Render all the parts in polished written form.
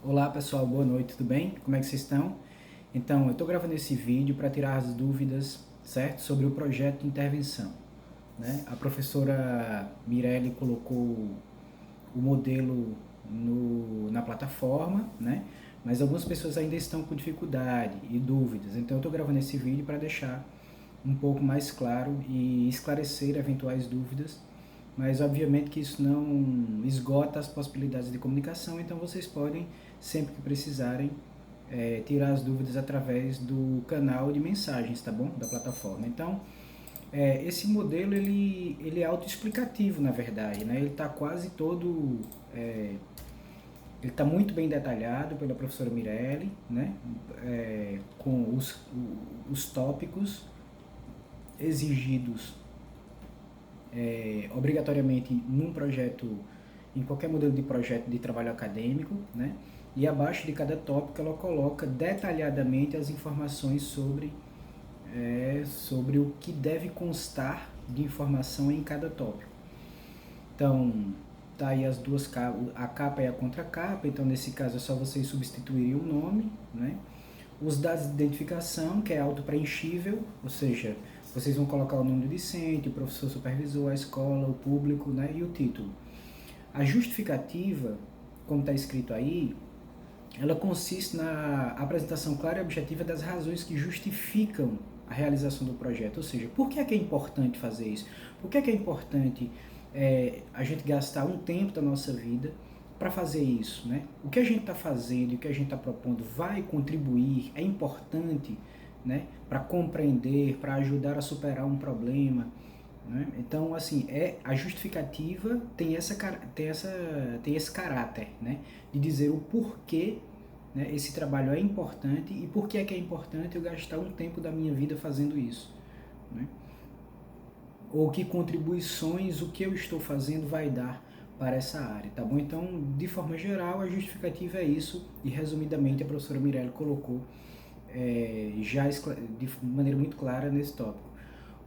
Olá pessoal, boa noite, tudo bem? Como é que vocês estão? Então, eu estou gravando esse vídeo para tirar as dúvidas, certo? Sobre o projeto de intervenção, né? A professora Mirelle colocou o modelo na plataforma, né? Mas algumas pessoas ainda estão com dificuldade e dúvidas, então eu estou gravando esse vídeo para deixar um pouco mais claro e esclarecer eventuais dúvidas, mas obviamente que isso não esgota as possibilidades de comunicação, então vocês podem, sempre que precisarem, tirar as dúvidas através do canal de mensagens, tá bom? Da plataforma. Então, esse modelo ele é autoexplicativo, na verdade, né? Ele está quase todo, ele está muito bem detalhado pela professora Mirelle, né? Com os tópicos exigidos obrigatoriamente num projeto, em qualquer modelo de projeto de trabalho acadêmico, né? E abaixo de cada tópico ela coloca detalhadamente as informações sobre o que deve constar de informação em cada tópico. Então, tá aí as duas capas, a capa e a contracapa, então nesse caso é só vocês substituírem o nome, né? Os dados de identificação, que é auto-preenchível, ou seja, vocês vão colocar o nome do discente, o professor supervisor, a escola, o público, né, e o título. A justificativa, como está escrito aí, ela consiste na apresentação clara e objetiva das razões que justificam a realização do projeto. Ou seja, por que é importante fazer isso? Por que é importante a gente gastar um tempo da nossa vida para fazer isso, né? O que a gente está fazendo e o que a gente está propondo vai contribuir, é importante, né? Para compreender, para ajudar a superar um problema, né? Então, assim, a justificativa tem esse caráter, né? De dizer o porquê, né, esse trabalho é importante e por que é importante eu gastar um tempo da minha vida fazendo isso, né? Ou que contribuições o que eu estou fazendo vai dar para essa área, tá bom? Então, de forma geral, a justificativa é isso e resumidamente a professora Mirelle colocou já de maneira muito clara nesse tópico.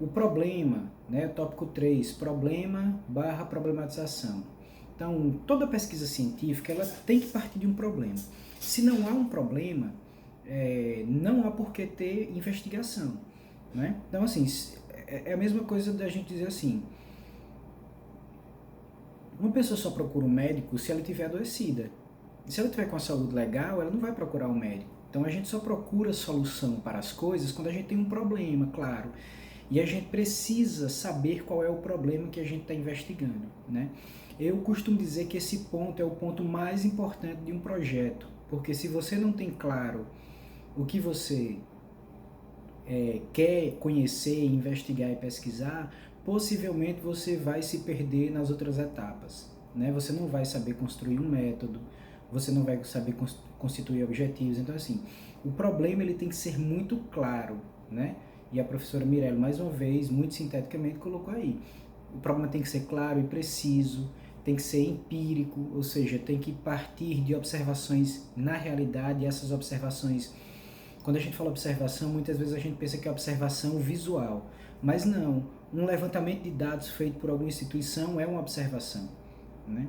O problema, né, tópico 3, problema barra problematização. Então, toda pesquisa científica ela tem que partir de um problema. Se não há um problema, não há por que ter investigação, né? Então, assim, é a mesma coisa da gente dizer assim, uma pessoa só procura um médico se ela estiver adoecida. Se ela estiver com a saúde legal, ela não vai procurar um médico. Então a gente só procura solução para as coisas quando a gente tem um problema, claro. E a gente precisa saber qual é o problema que a gente está investigando, né? Eu costumo dizer que esse ponto é o ponto mais importante de um projeto, porque se você não tem claro o que você quer conhecer, investigar e pesquisar, possivelmente você vai se perder nas outras etapas, né? Você não vai saber construir um método, você não vai saber constituir objetivos. Então, assim, o problema ele tem que ser muito claro, né? E a professora Mirelle, mais uma vez, muito sinteticamente, colocou aí. O problema tem que ser claro e preciso, tem que ser empírico, ou seja, tem que partir de observações na realidade, e essas observações, quando a gente fala observação, muitas vezes a gente pensa que é observação visual, mas não. Um levantamento de dados feito por alguma instituição é uma observação, né?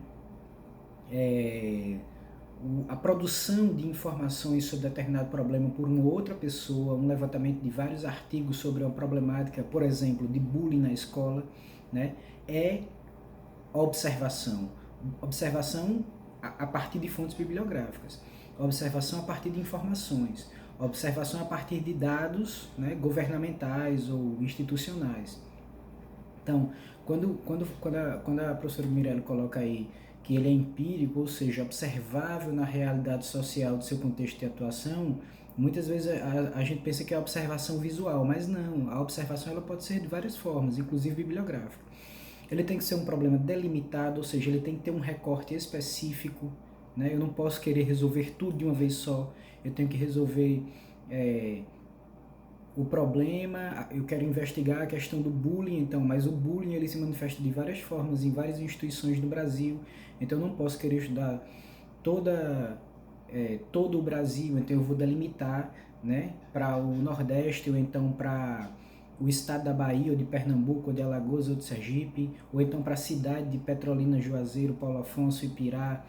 A produção de informações sobre determinado problema por uma outra pessoa, um levantamento de vários artigos sobre uma problemática, por exemplo, de bullying na escola, né? É observação. Observação a partir de fontes bibliográficas. Observação a partir de informações. Observação a partir de dados, né, governamentais ou institucionais. Então, quando a professora Mirelle coloca aí que ele é empírico, ou seja, observável na realidade social do seu contexto de atuação, muitas vezes a gente pensa que é observação visual, mas não, a observação ela pode ser de várias formas, inclusive bibliográfica. Ele tem que ser um problema delimitado, ou seja, ele tem que ter um recorte específico, né? Eu não posso querer resolver tudo de uma vez só, eu tenho que resolver o problema, eu quero investigar a questão do bullying, então, mas o bullying ele se manifesta de várias formas em várias instituições do Brasil, então eu não posso querer estudar todo o Brasil, então eu vou delimitar, né, para o Nordeste ou então para o estado da Bahia, ou de Pernambuco, ou de Alagoas, ou de Sergipe, ou então para a cidade de Petrolina, Juazeiro, Paulo Afonso, Ipirá,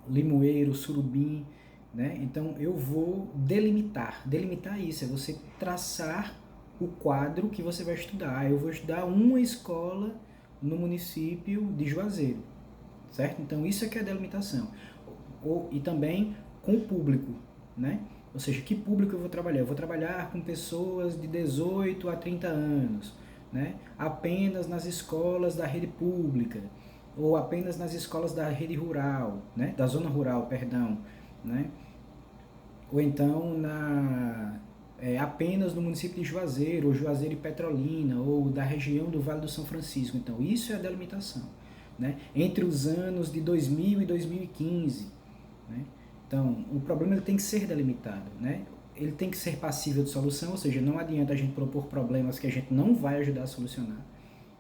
limoeiro, surubim, né? Então eu vou delimitar. Delimitar isso, é você traçar o quadro que você vai estudar. Eu vou estudar uma escola no município de Juazeiro, certo? Então isso é que é a delimitação. E também com o público, né? Ou seja, que público eu vou trabalhar? Eu vou trabalhar com pessoas de 18 a 30 anos, né? Apenas nas escolas da rede pública, ou apenas nas escolas da rede rural, né? Da zona rural, perdão, né? Ou então apenas no município de Juazeiro, ou Juazeiro e Petrolina, ou da região do Vale do São Francisco. Então isso é a delimitação, né? Entre os anos de 2000 e 2015, né? Então, o problema ele tem que ser delimitado, né? Ele tem que ser passível de solução, ou seja, não adianta a gente propor problemas que a gente não vai ajudar a solucionar,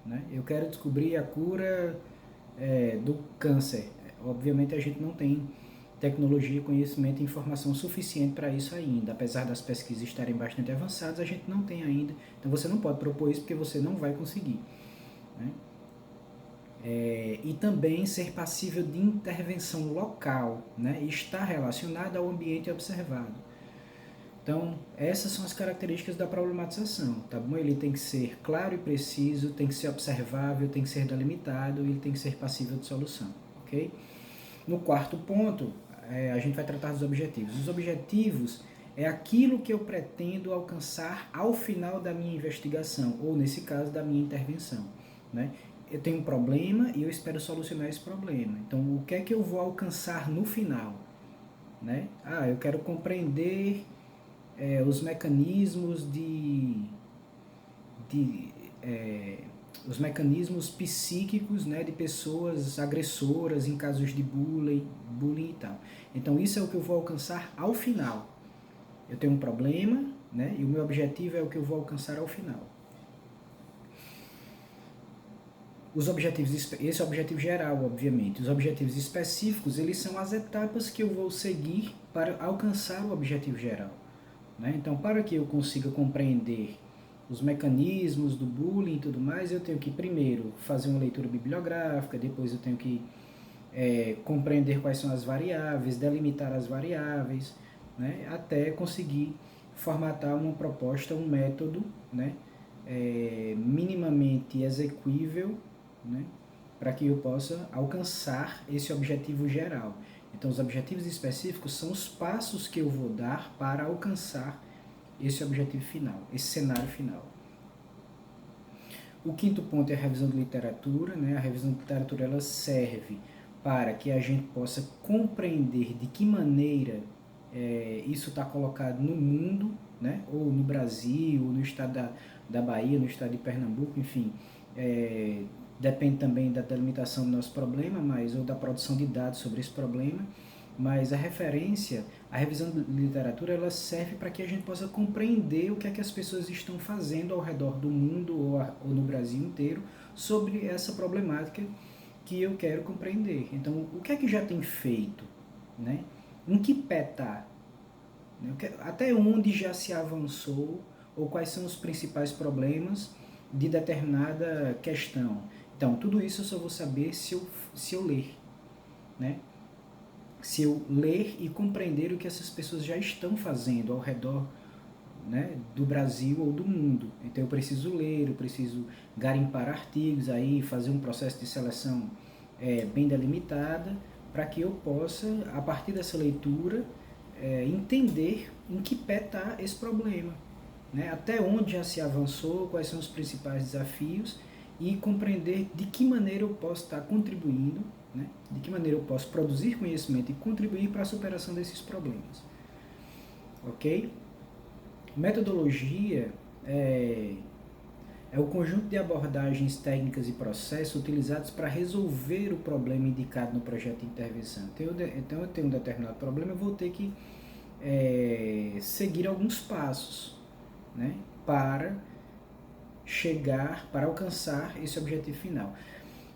né? Eu quero descobrir a cura do câncer. Obviamente a gente não tem tecnologia, conhecimento e informação suficiente para isso ainda. Apesar das pesquisas estarem bastante avançadas, a gente não tem ainda. Então você não pode propor isso porque você não vai conseguir, né? E também ser passível de intervenção local, né? E estar relacionado ao ambiente observado. Então, essas são as características da problematização, tá bom? Ele tem que ser claro e preciso, tem que ser observável, tem que ser delimitado e ele tem que ser passível de solução, ok? No quarto ponto, a gente vai tratar dos objetivos. Os objetivos é aquilo que eu pretendo alcançar ao final da minha investigação, ou nesse caso, da minha intervenção, né? Eu tenho um problema e eu espero solucionar esse problema. Então, o que é que eu vou alcançar no final, né? Eu quero compreender os mecanismos os mecanismos psíquicos, né, de pessoas agressoras em casos de bullying e tal. Então isso é o que eu vou alcançar ao final. Eu tenho um problema, né, e o meu objetivo é o que eu vou alcançar ao final. Os objetivos, esse é o objetivo geral, obviamente. Os objetivos específicos, eles são as etapas que eu vou seguir para alcançar o objetivo geral, né? Então, para que eu consiga compreender os mecanismos do bullying e tudo mais, eu tenho que primeiro fazer uma leitura bibliográfica, depois eu tenho que compreender quais são as variáveis, delimitar as variáveis, né? Até conseguir formatar uma proposta, um método, né? Minimamente execuível, né? Para que eu possa alcançar esse objetivo geral. Então, os objetivos específicos são os passos que eu vou dar para alcançar esse objetivo final, esse cenário final. O quinto ponto é a revisão de literatura, né? A revisão de literatura ela serve para que a gente possa compreender de que maneira isso está colocado no mundo, né? Ou no Brasil, ou no estado da Bahia, no estado de Pernambuco, enfim. Depende também da delimitação do nosso problema, ou da produção de dados sobre esse problema, mas a referência, a revisão de literatura, ela serve para que a gente possa compreender o que é que as pessoas estão fazendo ao redor do mundo ou no Brasil inteiro sobre essa problemática que eu quero compreender. Então, o que é que já tem feito, né? Em que pé está? Até onde já se avançou ou quais são os principais problemas de determinada questão. Então, tudo isso eu só vou saber se eu ler, né? Se eu ler e compreender o que essas pessoas já estão fazendo ao redor, né, do Brasil ou do mundo. Então eu preciso ler, eu preciso garimpar artigos, aí fazer um processo de seleção bem delimitada, para que eu possa, a partir dessa leitura, entender em que pé está esse problema, né? Até onde já se avançou, quais são os principais desafios e compreender de que maneira eu posso estar contribuindo, né? De que maneira eu posso produzir conhecimento e contribuir para a superação desses problemas. Ok? Metodologia é o conjunto de abordagens técnicas e processos utilizados para resolver o problema indicado no projeto de intervenção. Então eu tenho um determinado problema, eu vou ter que seguir alguns passos, né, para alcançar esse objetivo final.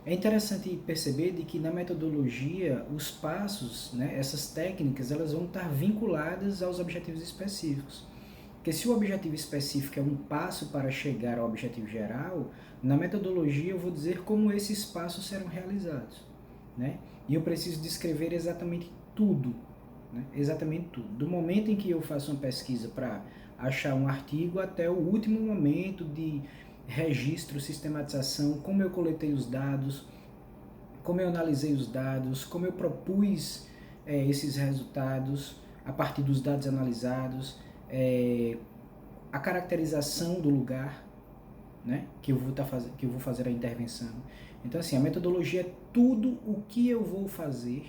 É interessante perceber de que na metodologia os passos, né, essas técnicas, elas vão estar vinculadas aos objetivos específicos. Porque se o objetivo específico é um passo para chegar ao objetivo geral, na metodologia eu vou dizer como esses passos serão realizados, né? E eu preciso descrever exatamente tudo, né? Exatamente tudo. Do momento em que eu faço uma pesquisa para achar um artigo até o último momento de registro, sistematização, como eu coletei os dados, como eu analisei os dados, como eu propus esses resultados a partir dos dados analisados, a caracterização do lugar, né, que eu vou fazer a intervenção. Então, assim, a metodologia é tudo o que eu vou fazer,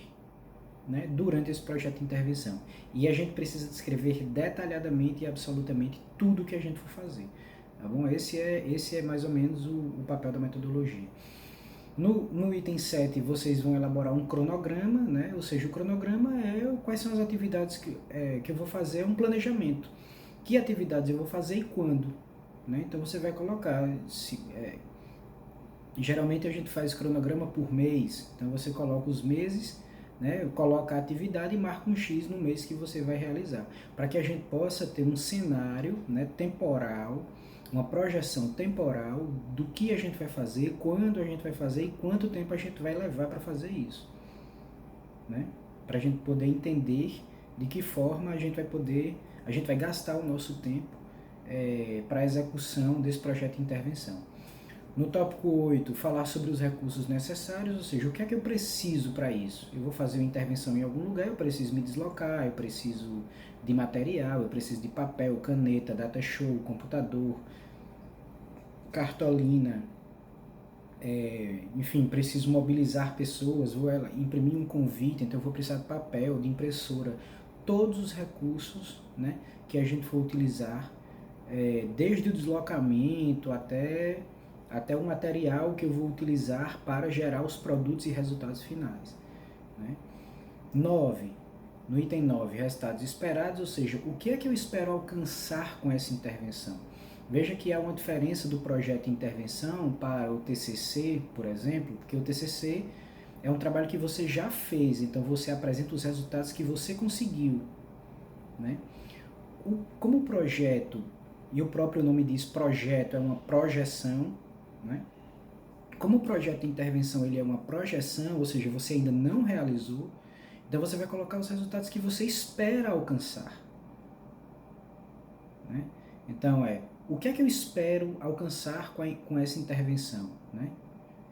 né, durante esse projeto de intervenção. E a gente precisa descrever detalhadamente e absolutamente tudo que a gente for fazer. Tá bom? Esse é mais ou menos o papel da metodologia. No item 7, vocês vão elaborar um cronograma, né? Ou seja, o cronograma é quais são as atividades que eu vou fazer, um planejamento. Que atividades eu vou fazer e quando. Né? Então você vai colocar, geralmente a gente faz cronograma por mês, então você coloca os meses, né? Coloca a atividade e marca um X no mês que você vai realizar, para que a gente possa ter um cenário, né, temporal, uma projeção temporal do que a gente vai fazer, quando a gente vai fazer e quanto tempo a gente vai levar para fazer isso, né? Para a gente poder entender de que forma a gente vai gastar o nosso tempo para a execução desse projeto de intervenção. No tópico 8, falar sobre os recursos necessários, ou seja, o que é que eu preciso para isso? Eu vou fazer uma intervenção em algum lugar, eu preciso me deslocar, eu preciso de material, eu preciso de papel, caneta, data show, computador, cartolina, enfim, preciso mobilizar pessoas, vou imprimir um convite, então eu vou precisar de papel, de impressora, todos os recursos, né, que a gente for utilizar, desde o deslocamento até o material que eu vou utilizar para gerar os produtos e resultados finais. Né? 9. No item 9, resultados esperados, ou seja, o que é que eu espero alcançar com essa intervenção? Veja que há uma diferença do projeto de intervenção para o TCC, por exemplo, porque o TCC é um trabalho que você já fez, então você apresenta os resultados que você conseguiu. Né? Como o projeto, e o próprio nome diz projeto, é uma projeção, né? Como o projeto de intervenção ele é uma projeção, ou seja, você ainda não realizou, então você vai colocar os resultados que você espera alcançar. Né? Então o que é que eu espero alcançar com essa intervenção? Né?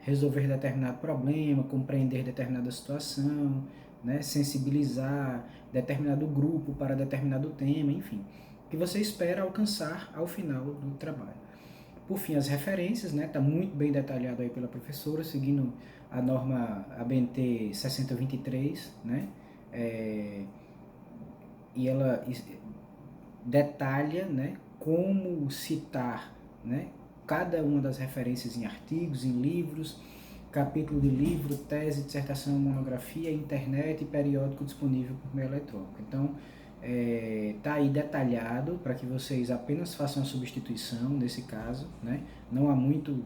Resolver determinado problema, compreender determinada situação, né? Sensibilizar determinado grupo para determinado tema, enfim. O que você espera alcançar ao final do trabalho. Por fim, as referências, né? Está muito bem detalhado aí pela professora, seguindo a norma ABNT 6023, né? E ela detalha, né, como citar, né, cada uma das referências em artigos, em livros, capítulo de livro, tese, dissertação, monografia, internet e periódico disponível por meio eletrônico. Então, tá aí detalhado para que vocês apenas façam a substituição nesse caso, né? Não há muito.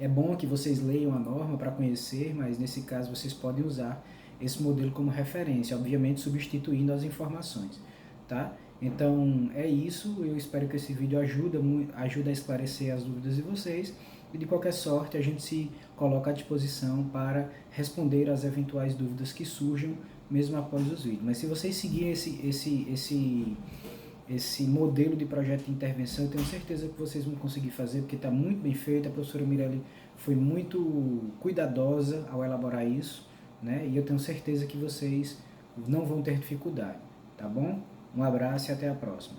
É bom que vocês leiam a norma para conhecer, mas nesse caso vocês podem usar esse modelo como referência, obviamente substituindo as informações, tá? Então é isso, eu espero que esse vídeo ajude a esclarecer as dúvidas de vocês e de qualquer sorte a gente se coloca à disposição para responder às eventuais dúvidas que surjam mesmo após os vídeos. Mas se vocês seguirem esse modelo de projeto de intervenção, eu tenho certeza que vocês vão conseguir fazer, porque está muito bem feito, a professora Mirelle foi muito cuidadosa ao elaborar isso, né? E eu tenho certeza que vocês não vão ter dificuldade, tá bom? Um abraço e até a próxima.